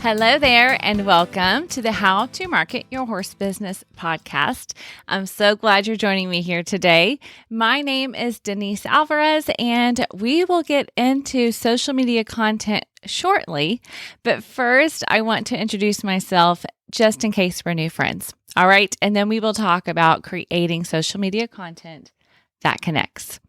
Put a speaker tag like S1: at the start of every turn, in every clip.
S1: Hello there, and welcome to the How to Market Your Horse Business podcast. I'm so glad you're joining me here today. My name is Denise Alvarez, and we will get into social media content shortly. But first, I want to introduce myself just in case we're new friends. All right, and then we will talk about creating social media content that connects.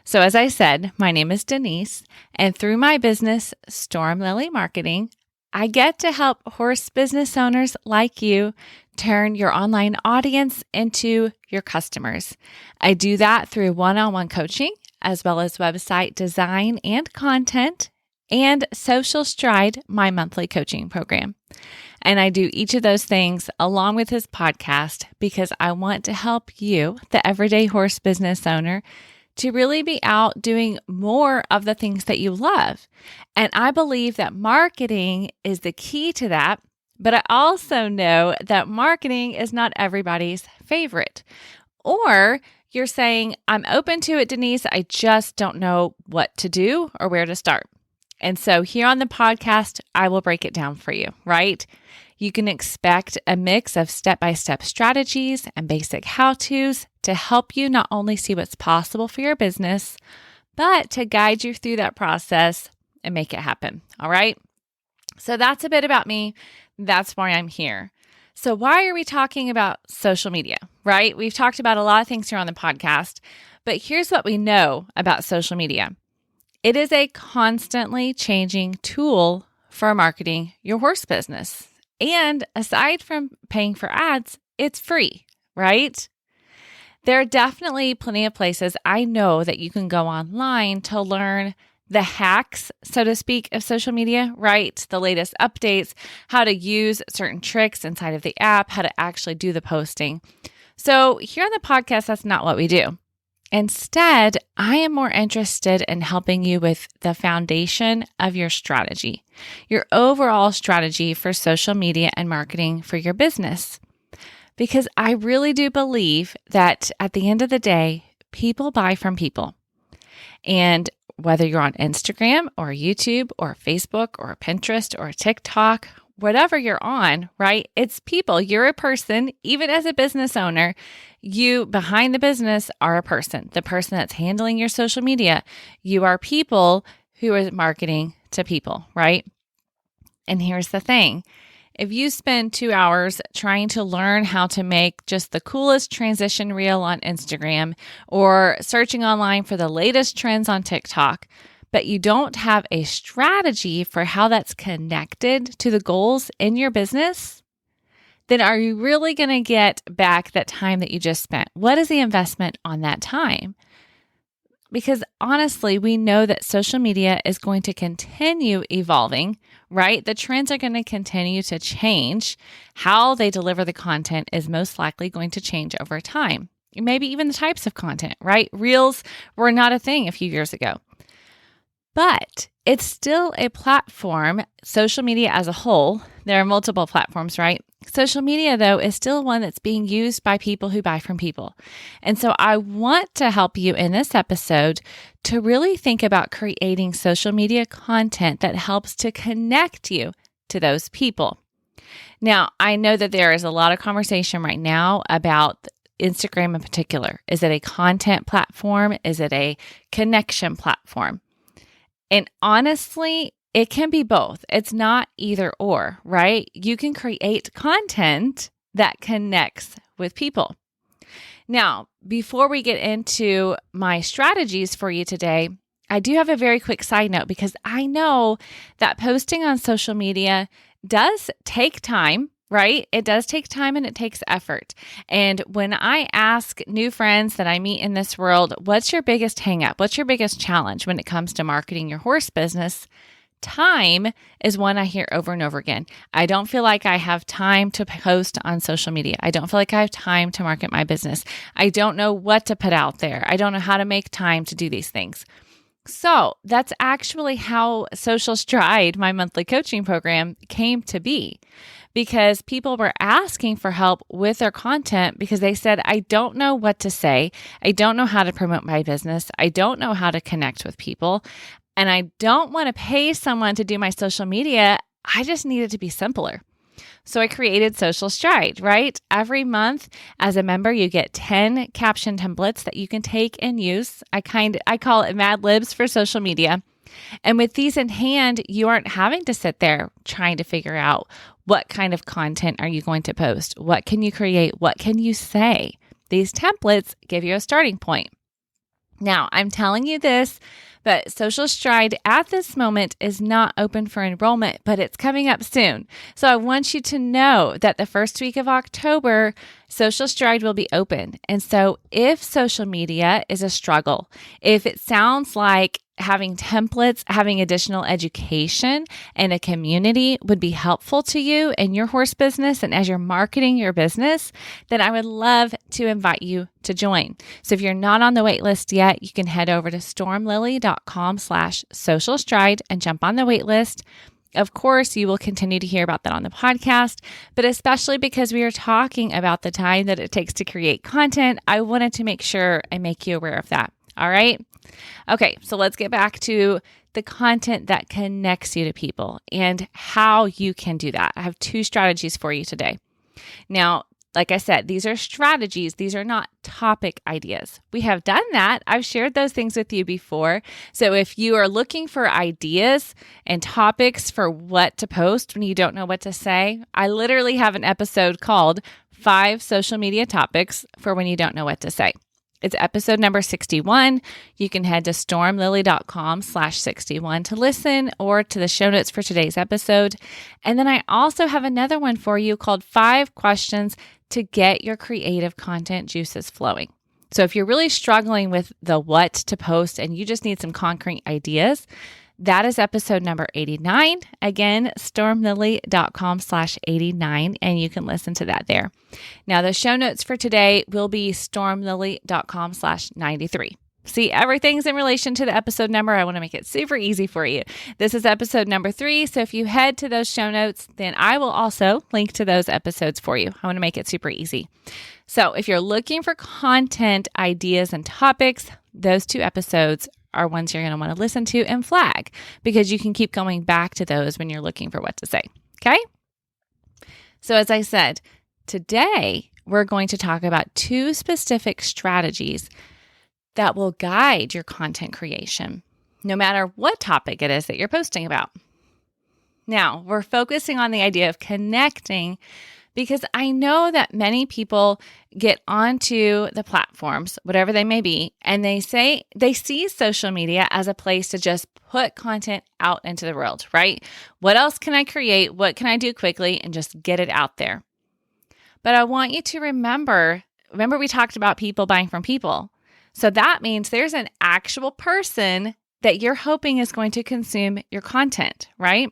S1: So as I said, my name is Denise, and through my business, Storm Lily Marketing, I get to help horse business owners like you turn your online audience into your customers. I do that through one-on-one coaching, as well as website design and content, and Social Stride, my monthly coaching program. And I do each of those things along with this podcast because I want to help you, the everyday horse business owner, to really be out doing more of the things that you love. And I believe that marketing is the key to that, but I also know that marketing is not everybody's favorite. Or you're saying, I'm open to it, Denise, I just don't know what to do or where to start. And so here on the podcast, I will break it down for you, right? You can expect a mix of step-by-step strategies and basic how-tos to help you not only see what's possible for your business, but to guide you through that process and make it happen. All right. So that's a bit about me. That's why I'm here. So why are we talking about social media, right? We've talked about a lot of things here on the podcast, but here's what we know about social media. It is a constantly changing tool for marketing your horse business. And aside from paying for ads, it's free, right? There are definitely plenty of places I know that you can go online to learn the hacks, so to speak, of social media, right? The latest updates, how to use certain tricks inside of the app, how to actually do the posting. So here on the podcast, that's not what we do. Instead, I am more interested in helping you with the foundation of your strategy, your overall strategy for social media and marketing for your business. Because I really do believe that at the end of the day, people buy from people. And whether you're on Instagram or YouTube or Facebook or Pinterest or TikTok, whatever you're on, right? It's people. You're a person. Even as a business owner, you behind the business are a person, the person that's handling your social media. You are people who are marketing to people, right? And here's the thing. If you spend 2 hours trying to learn how to make just the coolest transition reel on Instagram or searching online for the latest trends on TikTok, but you don't have a strategy for how that's connected to the goals in your business, then are you really going to get back that time that you just spent? What is the investment on that time? Because honestly, we know that social media is going to continue evolving, right? The trends are going to continue to change. How they deliver the content is most likely going to change over time. Maybe even the types of content, right? Reels were not a thing a few years ago. But it's still a platform, social media as a whole. There are multiple platforms, right? Social media, though, is still one that's being used by people who buy from people. And so I want to help you in this episode to really think about creating social media content that helps to connect you to those people. Now, I know that there is a lot of conversation right now about Instagram in particular. Is it a content platform? Is it a connection platform? And honestly, it can be both. It's not either or, right? You can create content that connects with people. Now, before we get into my strategies for you today, I do have a very quick side note because I know that posting on social media does take time, right? It does take time and it takes effort. And when I ask new friends that I meet in this world, what's your biggest hang up? What's your biggest challenge when it comes to marketing your horse business? Time is one I hear over and over again. I don't feel like I have time to post on social media. I don't feel like I have time to market my business. I don't know what to put out there. I don't know how to make time to do these things. So that's actually how Social Stride, my monthly coaching program, came to be. Because people were asking for help with their content because they said, I don't know what to say. I don't know how to promote my business. I don't know how to connect with people. And I don't want to pay someone to do my social media I just need it to be simpler. So I created Social Stride, right? Every month as a member, you get 10 caption templates that you can take and use. I call it Mad Libs for social media. And with these in hand, you aren't having to sit there trying to figure out what kind of content are you going to post? What can you create? What can you say? These templates give you a starting point. Now, I'm telling you this, but Social Stride at this moment is not open for enrollment, but it's coming up soon. So I want you to know that the first week of October, Social Stride will be open. And so if social media is a struggle, if it sounds like having templates, having additional education and a community would be helpful to you in your horse business and as you're marketing your business, then I would love to invite you to join. So if you're not on the wait list yet, you can head over to stormlily.com/social stride and jump on the wait list. Of course, you will continue to hear about that on the podcast, but especially because we are talking about the time that it takes to create content, I wanted to make sure I make you aware of that. All right. Okay, so let's get back to the content that connects you to people and how you can do that. I have 2 strategies for you today. Now, like I said, these are strategies. These are not topic ideas. We have done that. I've shared those things with you before. So if you are looking for ideas and topics for what to post when you don't know what to say, I literally have an episode called 5 Social Media Topics for When You Don't Know What to Say. It's episode number 61. You can head to stormlily.com/61 to listen or to the show notes for today's episode. And then I also have another one for you called 5 questions to get your creative content juices flowing. So if you're really struggling with the what to post and you just need some concrete ideas, that is episode number 89. Again, stormlily.com/89, and you can listen to that there. Now, the show notes for today will be stormlily.com/93. See, everything's in relation to the episode number. I want to make it super easy for you. This is episode number 3. So if you head to those show notes, then I will also link to those episodes for you. I want to make it super easy. So if you're looking for content, ideas, and topics, those 2 episodes are ones you're going to want to listen to and flag because you can keep going back to those when you're looking for what to say. Okay? So as I said, today we're going to talk about 2 specific strategies that will guide your content creation, no matter what topic it is that you're posting about. Now, we're focusing on the idea of connecting because I know that many people get onto the platforms, whatever they may be, and they see social media as a place to just put content out into the world, right? What else can I create? What can I do quickly and just get it out there? But I want you to remember we talked about people buying from people. So that means there's an actual person that you're hoping is going to consume your content, right?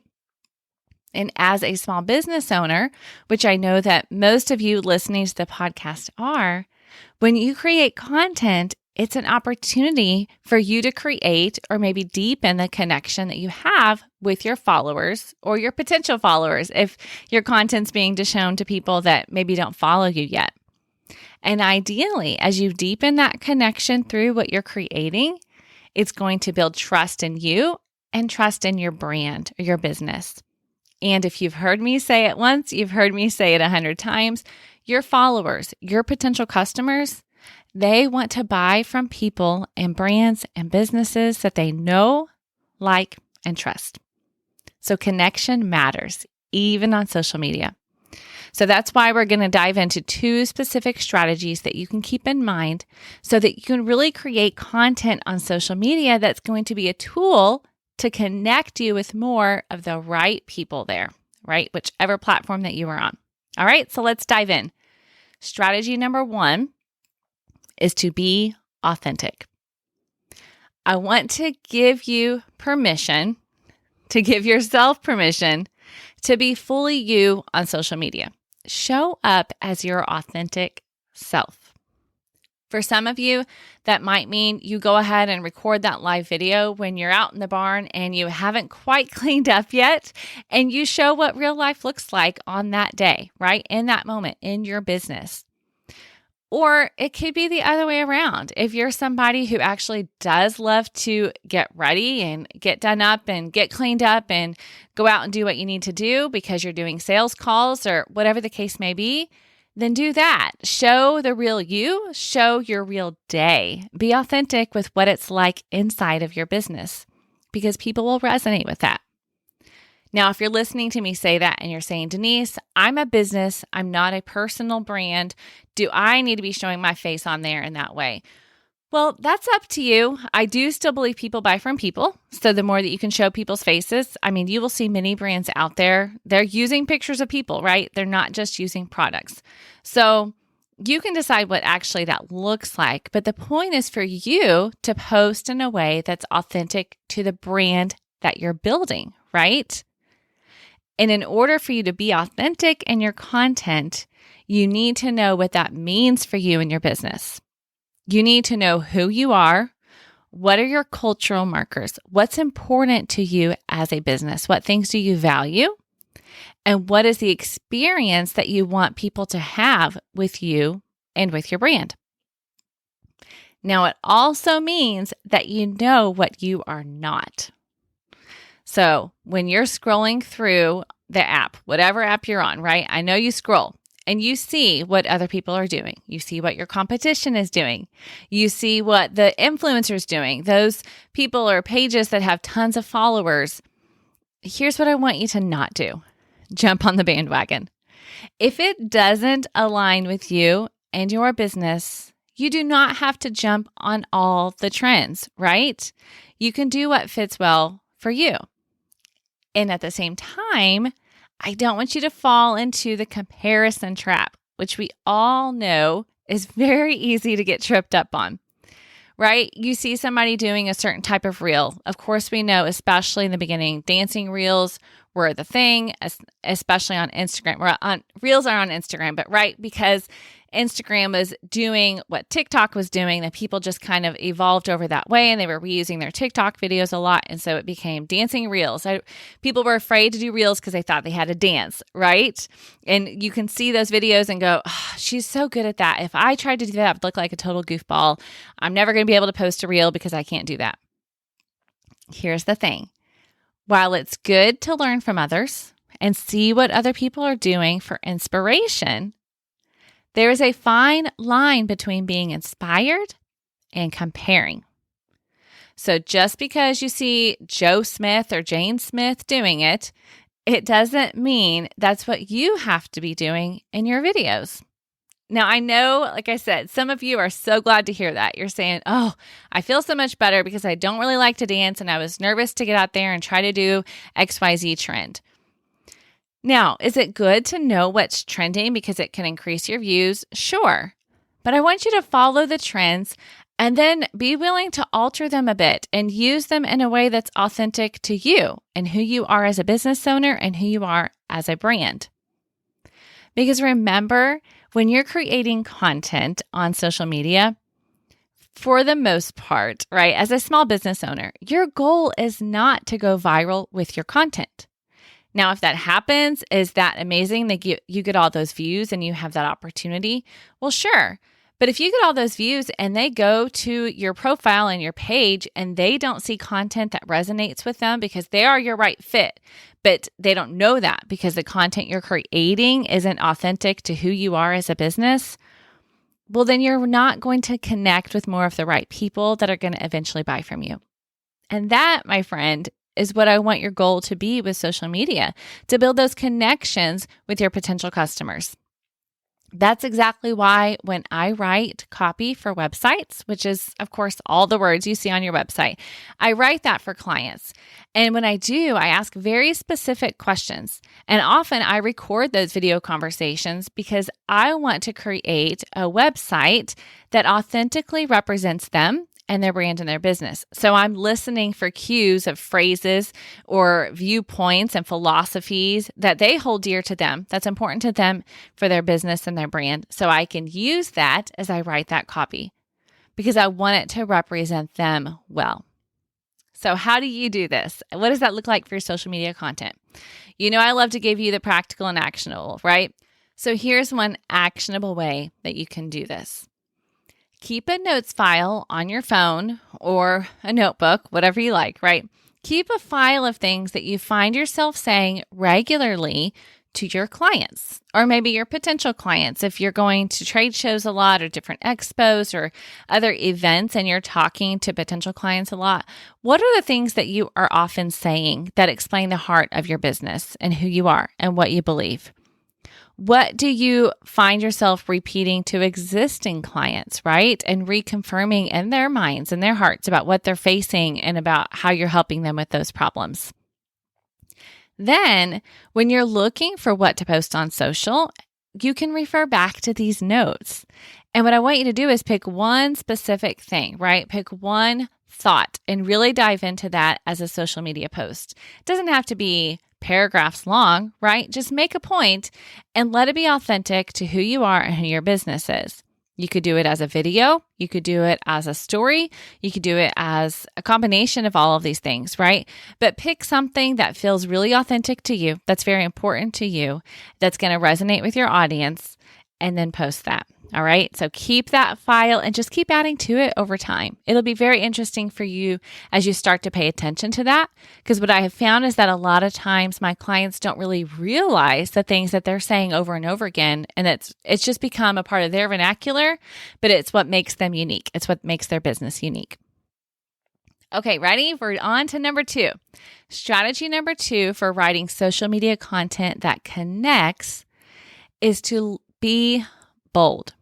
S1: And as a small business owner, which I know that most of you listening to the podcast are, when you create content, it's an opportunity for you to create or maybe deepen the connection that you have with your followers or your potential followers if your content's being shown to people that maybe don't follow you yet. And ideally, as you deepen that connection through what you're creating, it's going to build trust in you and trust in your brand or your business. And if you've heard me say it once, you've heard me say it 100 times, your followers, your potential customers, they want to buy from people and brands and businesses that they know, like, and trust. So connection matters, even on social media. So that's why we're going to dive into 2 specific strategies that you can keep in mind so that you can really create content on social media that's going to be a tool to connect you with more of the right people there, right? Whichever platform that you are on. All right, so let's dive in. Strategy number 1 is to be authentic. I want to give you permission, to give yourself permission to be fully you on social media. Show up as your authentic self. For some of you, that might mean you go ahead and record that live video when you're out in the barn and you haven't quite cleaned up yet, and you show what real life looks like on that day, right? In that moment, in your business. Or it could be the other way around. If you're somebody who actually does love to get ready and get done up and get cleaned up and go out and do what you need to do because you're doing sales calls or whatever the case may be, then do that. Show the real you, show your real day. Be authentic with what it's like inside of your business because people will resonate with that. Now, if you're listening to me say that and you're saying, Denise, I'm a business, I'm not a personal brand. Do I need to be showing my face on there in that way? Well, that's up to you. I do still believe people buy from people. So the more that you can show people's faces, you will see many brands out there. They're using pictures of people, right? They're not just using products. So you can decide what actually that looks like. But the point is for you to post in a way that's authentic to the brand that you're building, right? And in order for you to be authentic in your content, you need to know what that means for you and your business. You need to know who you are, what are your cultural markers, what's important to you as a business, what things do you value, and what is the experience that you want people to have with you and with your brand. Now, it also means that you know what you are not. So when you're scrolling through the app, whatever app you're on, right? I know you scroll and you see what other people are doing. You see what your competition is doing. You see what the influencers doing, those people or pages that have tons of followers. Here's what I want you to not do. Jump on the bandwagon. If it doesn't align with you and your business, you do not have to jump on all the trends, right? You can do what fits well for you. And at the same time, I don't want you to fall into the comparison trap, which we all know is very easy to get tripped up on, right? You see somebody doing a certain type of reel. Of course, we know, especially in the beginning, dancing reels were the thing, especially on Instagram. Reels are on Instagram, but right, because Instagram was doing what TikTok was doing, that people just kind of evolved over that way and they were reusing their TikTok videos a lot. And so it became dancing reels. People were afraid to do reels because they thought they had to dance, right? And you can see those videos and go, oh, she's so good at that. If I tried to do that, I would look like a total goofball. I'm never going to be able to post a reel because I can't do that. Here's the thing. While it's good to learn from others and see what other people are doing for inspiration, there is a fine line between being inspired and comparing. So just because you see Joe Smith or Jane Smith doing it, it doesn't mean that's what you have to be doing in your videos. Now, I know, like I said, some of you are so glad to hear that. You're saying, oh, I feel so much better because I don't really like to dance and I was nervous to get out there and try to do XYZ trend. Now, is it good to know what's trending because it can increase your views? Sure. But I want you to follow the trends and then be willing to alter them a bit and use them in a way that's authentic to you and who you are as a business owner and who you are as a brand. Because remember, when you're creating content on social media, for the most part, right, as a small business owner, your goal is not to go viral with your content. Now, if that happens, is that amazing that you get all those views and you have that opportunity? Well, sure. But if you get all those views and they go to your profile and your page and they don't see content that resonates with them because they are your right fit, but they don't know that because the content you're creating isn't authentic to who you are as a business, well, then you're not going to connect with more of the right people that are going to eventually buy from you. And that, my friend, is what I want your goal to be with social media, to build those connections with your potential customers. That's exactly why when I write copy for websites, which is, of course, all the words you see on your website, I write that for clients. And when I do, I ask very specific questions. And often I record those video conversations because I want to create a website that authentically represents them and their brand and their business. So I'm listening for cues of phrases or viewpoints and philosophies that they hold dear to them, that's important to them for their business and their brand. So I can use that as I write that copy because I want it to represent them well. So how do you do this? What does that look like for your social media content? You know, I love to give you the practical and actionable, right? So here's one actionable way that you can do this. Keep a notes file on your phone or a notebook, whatever you like, right? Keep a file of things that you find yourself saying regularly to your clients, or maybe your potential clients. If you're going to trade shows a lot or different expos or other events and you're talking to potential clients a lot, what are the things that you are often saying that explain the heart of your business and who you are and what you believe? What do you find yourself repeating to existing clients, right? And reconfirming in their minds and their hearts about what they're facing and about how you're helping them with those problems. Then, when you're looking for what to post on social, you can refer back to these notes. And what I want you to do is pick one specific thing, right? Pick one thought and really dive into that as a social media post. It doesn't have to be paragraphs long, right? Just make a point and let it be authentic to who you are and who your business is. You could do it as a video. You could do it as a story. You could do it as a combination of all of these things, right? But pick something that feels really authentic to you, that's very important to you, that's going to resonate with your audience, and then post that. All right. So keep that file and just keep adding to it over time. It'll be very interesting for you as you start to pay attention to that. Because what I have found is that a lot of times my clients don't really realize the things that they're saying over and over again. And it's just become a part of their vernacular, but it's what makes them unique. It's what makes their business unique. Okay, ready? We're on to number 2. Strategy number 2 for writing social media content that connects is to be bold.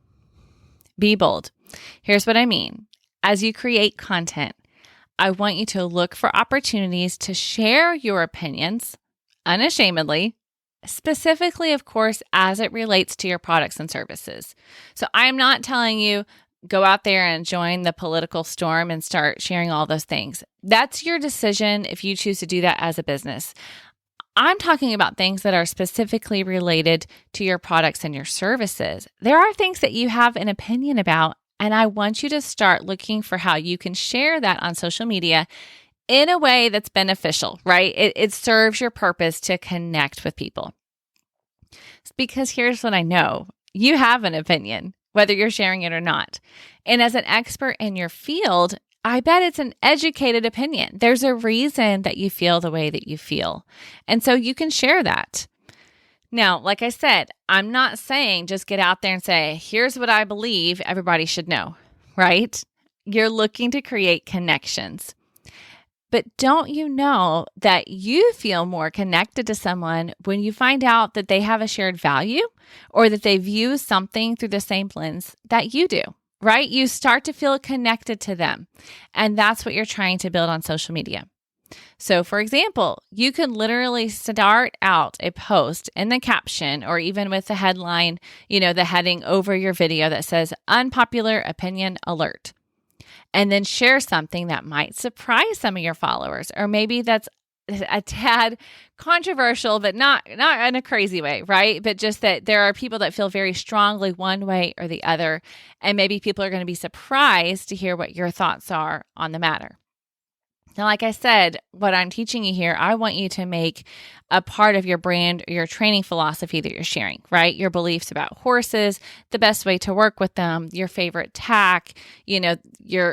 S1: Be bold. Here's what I mean. As you create content, I want you to look for opportunities to share your opinions unashamedly, specifically, of course, as it relates to your products and services. So I'm not telling you go out there and join the political storm and start sharing all those things. That's your decision if you choose to do that as a business. I'm talking about things that are specifically related to your products and your services. There are things that you have an opinion about, and I want you to start looking for how you can share that on social media in a way that's beneficial, right? It serves your purpose to connect with people. Because here's what I know. You have an opinion, whether you're sharing it or not. And as an expert in your field, I bet it's an educated opinion. There's a reason that you feel the way that you feel. And so you can share that. Now, like I said, I'm not saying just get out there and say, here's what I believe everybody should know, right? You're looking to create connections. But don't you know that you feel more connected to someone when you find out that they have a shared value or that they view something through the same lens that you do? Right? You start to feel connected to them. And that's what you're trying to build on social media. So for example, you can literally start out a post in the caption or even with the headline, the heading over your video that says unpopular opinion alert. And then share something that might surprise some of your followers, or maybe that's a tad controversial, but not in a crazy way, right? But just that there are people that feel very strongly one way or the other, and maybe people are going to be surprised to hear what your thoughts are on the matter. Now, like I said, what I'm teaching you here, I want you to make a part of your brand or your training philosophy that you're sharing, right? Your beliefs about horses, the best way to work with them, your favorite tack,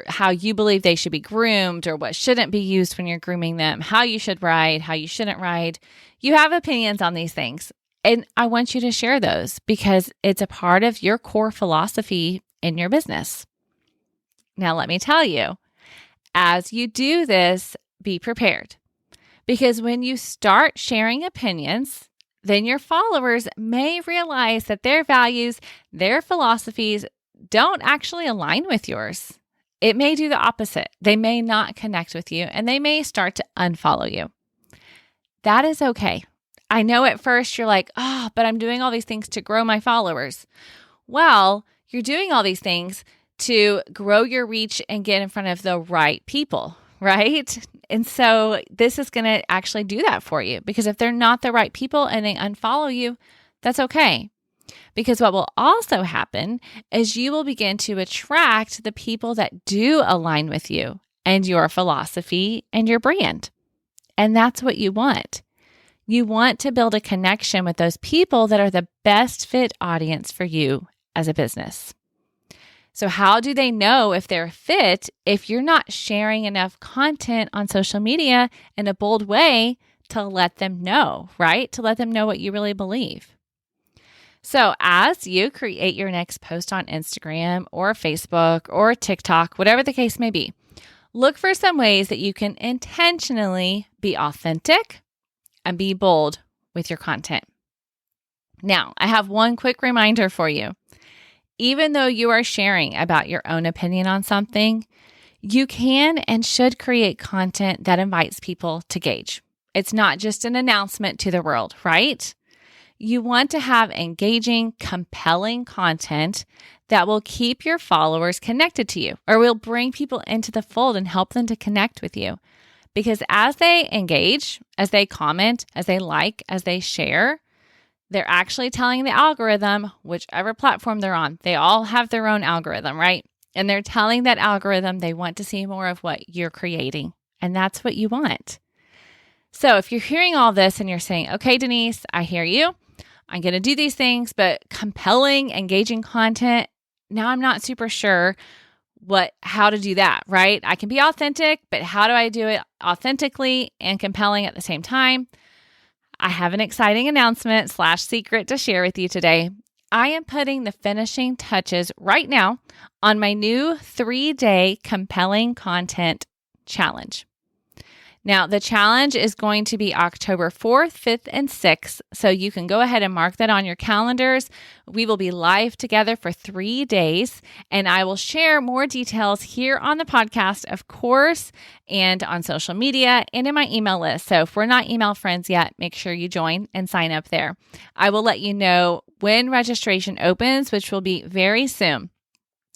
S1: how you believe they should be groomed or what shouldn't be used when you're grooming them, how you should ride, how you shouldn't ride. You have opinions on these things. And I want you to share those because it's a part of your core philosophy in your business. Now, let me tell you, as you do this, be prepared. Because when you start sharing opinions, then your followers may realize that their values, their philosophies don't actually align with yours. It may do the opposite. They may not connect with you and they may start to unfollow you. That is okay. I know at first you're like, but I'm doing all these things to grow my followers. Well, you're doing all these things to grow your reach and get in front of the right people, right? And so this is going to actually do that for you because if they're not the right people and they unfollow you, that's okay. Because what will also happen is you will begin to attract the people that do align with you and your philosophy and your brand. And that's what you want. You want to build a connection with those people that are the best fit audience for you as a business. So how do they know if they're fit if you're not sharing enough content on social media in a bold way to let them know, right? To let them know what you really believe. So as you create your next post on Instagram or Facebook or TikTok, whatever the case may be, look for some ways that you can intentionally be authentic and be bold with your content. Now, I have one quick reminder for you. Even though you are sharing about your own opinion on something, you can and should create content that invites people to engage. It's not just an announcement to the world, right? You want to have engaging, compelling content that will keep your followers connected to you or will bring people into the fold and help them to connect with you. Because as they engage, as they comment, as they like, as they share, they're actually telling the algorithm, whichever platform they're on, they all have their own algorithm, right? And they're telling that algorithm they want to see more of what you're creating. And that's what you want. So if you're hearing all this and you're saying, okay, Denise, I hear you. I'm going to do these things, but compelling, engaging content, now I'm not super sure how to do that, right? I can be authentic, but how do I do it authentically and compelling at the same time? I have an exciting announcement / secret to share with you today. I am putting the finishing touches right now on my new 3-day compelling content challenge. Now, the challenge is going to be October 4th, 5th, and 6th, so you can go ahead and mark that on your calendars. We will be live together for 3 days, and I will share more details here on the podcast, of course, and on social media and in my email list. So if we're not email friends yet, make sure you join and sign up there. I will let you know when registration opens, which will be very soon.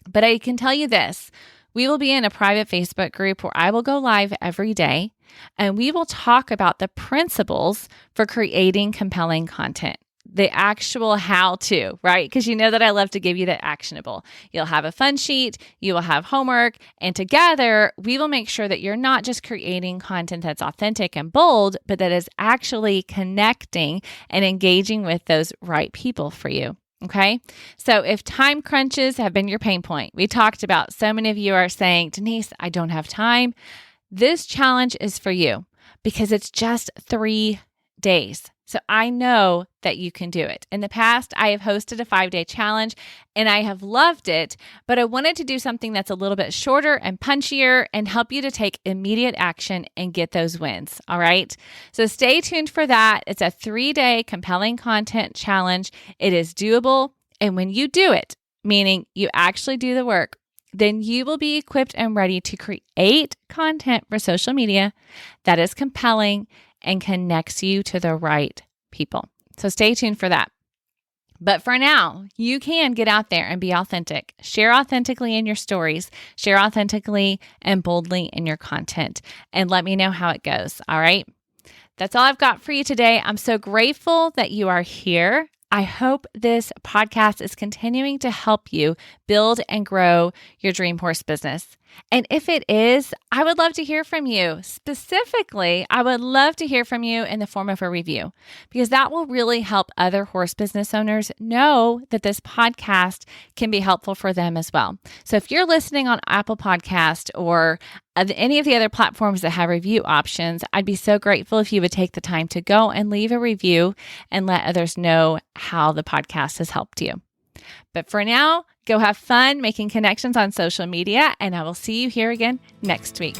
S1: But I can tell you this. We will be in a private Facebook group where I will go live every day, and we will talk about the principles for creating compelling content, the actual how-to, right? Because you know that I love to give you the actionable. You'll have a fun sheet, you will have homework, and together we will make sure that you're not just creating content that's authentic and bold, but that is actually connecting and engaging with those right people for you. Okay. So if time crunches have been your pain point, we talked about so many of you are saying, Denise, I don't have time. This challenge is for you because it's just 3 days. So I know that you can do it. In the past, I have hosted a 5-day challenge and I have loved it, but I wanted to do something that's a little bit shorter and punchier and help you to take immediate action and get those wins. All right. So stay tuned for that. It's a 3-day compelling content challenge. It is doable. And when you do it, meaning you actually do the work, then you will be equipped and ready to create content for social media that is compelling and connects you to the right people. So stay tuned for that. But for now, you can get out there and be authentic. Share authentically in your stories. Share authentically and boldly in your content. And let me know how it goes. All right. That's all I've got for you today. I'm so grateful that you are here. I hope this podcast is continuing to help you build and grow your dream horse business. And if it is, I would love to hear from you. Specifically, I would love to hear from you in the form of a review because that will really help other horse business owners know that this podcast can be helpful for them as well. So if you're listening on Apple Podcast or any of the other platforms that have review options, I'd be so grateful if you would take the time to go and leave a review and let others know how the podcast has helped you. But for now, go have fun making connections on social media, and I will see you here again next week.